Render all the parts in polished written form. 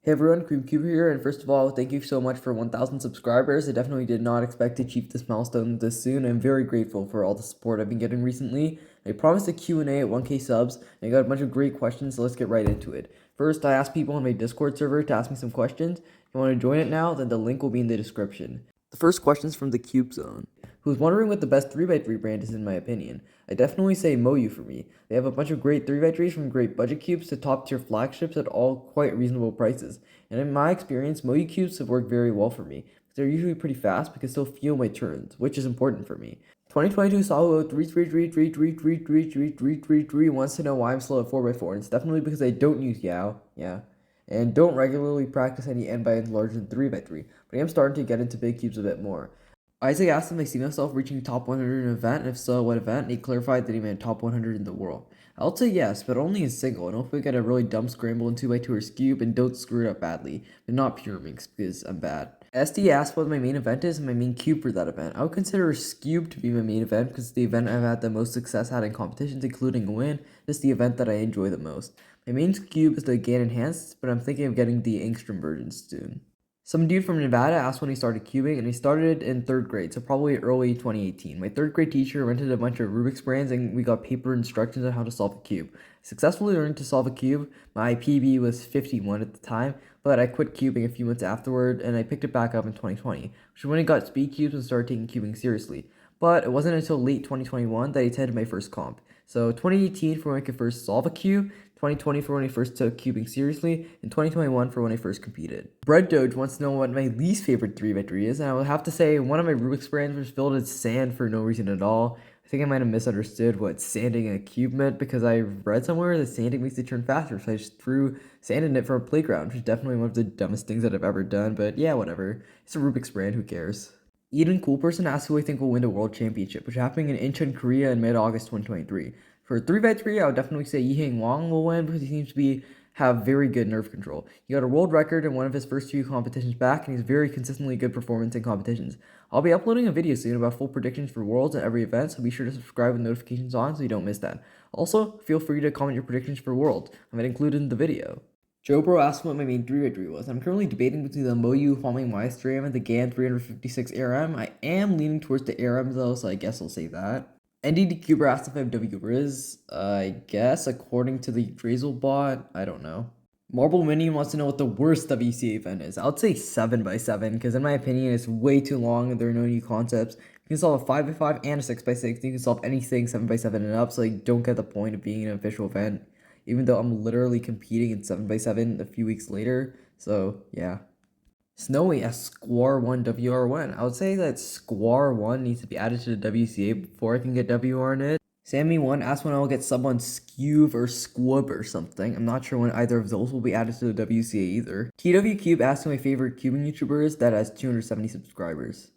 Hey everyone, CreamCube here, and first of all, thank you so much for 1,000 subscribers. I definitely did not expect to achieve this milestone this soon. I'm very grateful for all the support I've been getting recently. I promised a Q&A at 1K subs, and I got a bunch of great questions, so let's get right into it. First, I asked people on my Discord server to ask me some questions. If you want to join it now, then the link will be in the description. The first question is from the Cube Zone, who's wondering what the best 3x3 brand is in my opinion. I definitely say Moyu for me. They have a bunch of great 3x3s from great budget cubes to top tier flagships at all quite reasonable prices. And in my experience, Moyu cubes have worked very well for me. They're usually pretty fast but can still feel my turns, which is important for me. 2022 Saluo 333333333 wants to know why I'm slow at 4x4, and it's definitely because I don't use Yao, and don't regularly practice any end by ends larger than 3x3, but I am starting to get into big cubes a bit more. Isaac asked if I see myself reaching top 100 in an event, and if so, what event, and he clarified that he meant top 100 in the world. I'll say yes, but only in single, and hopefully get a really dumb scramble in 2x2 or Scube, and don't screw it up badly, but not pure mix, because I'm bad. SD asked what my main event is and my main cube for that event. I would consider Scube to be my main event because it's the event I've had the most success at in competitions, including a win. It's the event that I enjoy the most. My main cube is the Gain Enhanced, but I'm thinking of getting the Angstrom version soon. Some dude from Nevada asked when he started cubing, and he started in 3rd grade, so probably early 2018. My 3rd grade teacher rented a bunch of Rubik's brands, and we got paper instructions on how to solve a cube. I successfully learned to solve a cube. My PB was 51 at the time, but I quit cubing a few months afterward, and I picked it back up in 2020, which is when I got speed cubes and started taking cubing seriously. But it wasn't until late 2021 that I attended my first comp. So 2018 for when I could first solve a cube, 2020 for when I first took cubing seriously, and 2021 for when I first competed. Bread Doge wants to know what my least favorite 3x3 is, and I would have to say one of my Rubik's brands was filled with sand for no reason at all. I think I might have misunderstood what sanding a cube meant because I read somewhere that sanding makes it turn faster, so I just threw sand in it for a playground, which is definitely one of the dumbest things that I've ever done, but yeah, whatever. It's a Rubik's brand, who cares? Eden Cool Person asked who I think will win the World Championship, which is happening in Incheon, Korea in mid-August 2023. For 3x3, I would definitely say Yiheng Wang will win because he seems to have very good nerve control. He got a world record in one of his first few competitions back, and he's very consistently good performance in competitions. I'll be uploading a video soon about full predictions for Worlds at every event, so be sure to subscribe with notifications on so you don't miss that. Also, feel free to comment your predictions for Worlds. I might include it in the video. Joe Bro asked what my main 3x3 was. I'm currently debating between the Moyu Huaming Y3M and the GAN 356 ARM. I am leaning towards the ARM though, so I guess I'll say that. NDD Cuber asked if I have W Riz. I guess according to the Drazel bot, I don't know. Marble Minion wants to know what the worst WCA event is. I would say 7x7 because in my opinion it's way too long and there are no new concepts. You can solve a 5x5 and a 6x6. You can solve anything 7x7 and up, so I don't get the point of being an official event. Even though I'm literally competing in 7x7 a few weeks later, so yeah. Snowy as Squar1 WR1. I would say that Squar1 needs to be added to the WCA before I can get WR in it. Sammy1 asked when I will get sub on Scuve or Squub or something. I'm not sure when either of those will be added to the WCA either. TW Cube asked who my favorite cubing YouTuber is that has 270 subscribers.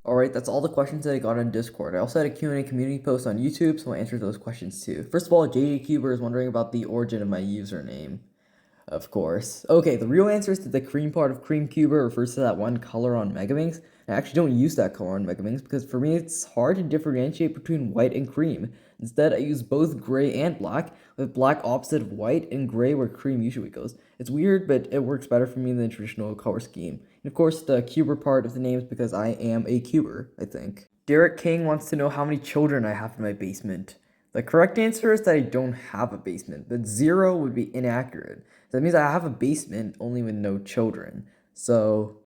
Alright, that's all the questions that I got on Discord. I also had a Q&A community post on YouTube, so I'll answer those questions too. First of all, JJCuber is wondering about the origin of my username. Of course. Okay, the real answer is that the cream part of CreamCuber refers to that one color on Megaminx. I actually don't use that color on Megaminx because for me it's hard to differentiate between white and cream. Instead, I use both gray and black, with black opposite of white and gray where cream usually goes. It's weird, but it works better for me than the traditional color scheme. And of course, the cuber part of the name is because I am a cuber, I think. Derek King wants to know how many children I have in my basement. The correct answer is that I don't have a basement, but 0 would be inaccurate. That means I have a basement, only with no children. So,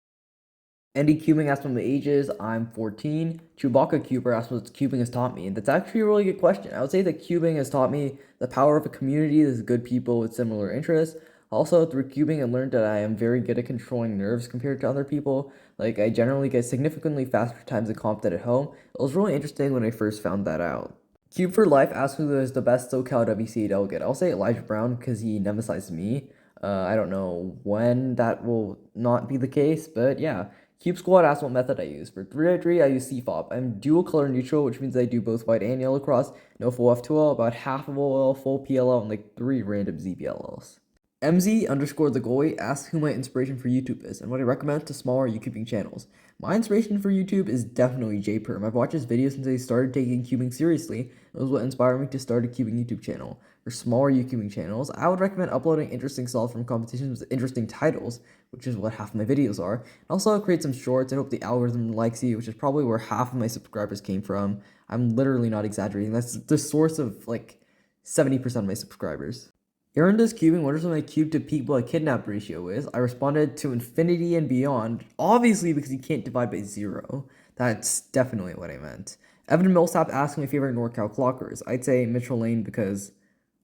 Andy Cubing asked what my age is. I'm 14. Chewbacca Cuber asked what cubing has taught me. And that's actually a really good question. I would say that cubing has taught me the power of a community that is good people with similar interests. Also, through cubing, I learned that I am very good at controlling nerves compared to other people. Like, I generally get significantly faster times in comp than at home. It was really interesting when I first found that out. Cube for Life asked who is the best SoCal WCA delegate. I'll say Elijah Brown because he nemesized me. I don't know when that will not be the case, but yeah. Cube Squad asked what method I use. For 3x3, I use CFOP. I'm dual color neutral, which means I do both white and yellow cross. No full F2L, about half of OL, full PLL, and like 3 random ZPLLs. MZ underscore the goalie asks who my inspiration for YouTube is and what I recommend to smaller YouTubing channels. My inspiration for YouTube is definitely JPerm. I've watched his videos since I started taking cubing seriously. It was what inspired me to start a cubing YouTube channel. For smaller YouTubing channels, I would recommend uploading interesting solves from competitions with interesting titles, which is what half of my videos are. And also create some shorts. I hope the algorithm likes you, which is probably where half of my subscribers came from. I'm literally not exaggerating. That's the source of like 70% of my subscribers. Aaron does cubing. What is my cube to people I kidnap ratio is? I responded to infinity and beyond, obviously because you can't divide by 0. That's definitely what I meant. Evan Millsap asked my favorite NorCal clockers. I'd say Mitchell Lane because,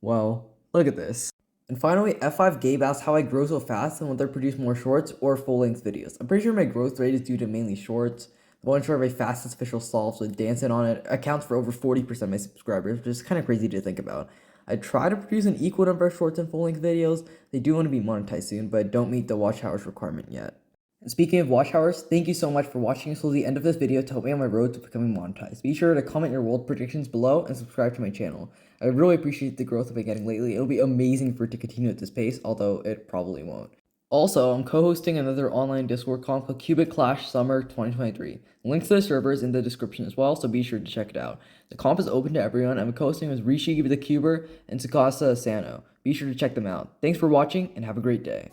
well, look at this. And finally, F5 Gabe asked how I grow so fast and whether I produce more shorts or full-length videos. I'm pretty sure my growth rate is due to mainly shorts. The one short of my fastest official solves with dancing on it accounts for over 40% of my subscribers, which is kind of crazy to think about. I try to produce an equal number of shorts and full-length videos. They do want to be monetized soon, but don't meet the watch hours requirement yet. And speaking of watch hours, thank you so much for watching until the end of this video to help me on my road to becoming monetized. Be sure to comment your world predictions below and subscribe to my channel. I really appreciate the growth I've been getting lately. It'll be amazing for it to continue at this pace, although it probably won't. Also, I'm co-hosting another online Discord comp called Cubic Clash Summer 2023. Link to the server is in the description as well, so be sure to check it out. The comp is open to everyone. I'm co-hosting with Rishi the Cuber and Tsukasa Asano. Be sure to check them out. Thanks for watching and have a great day.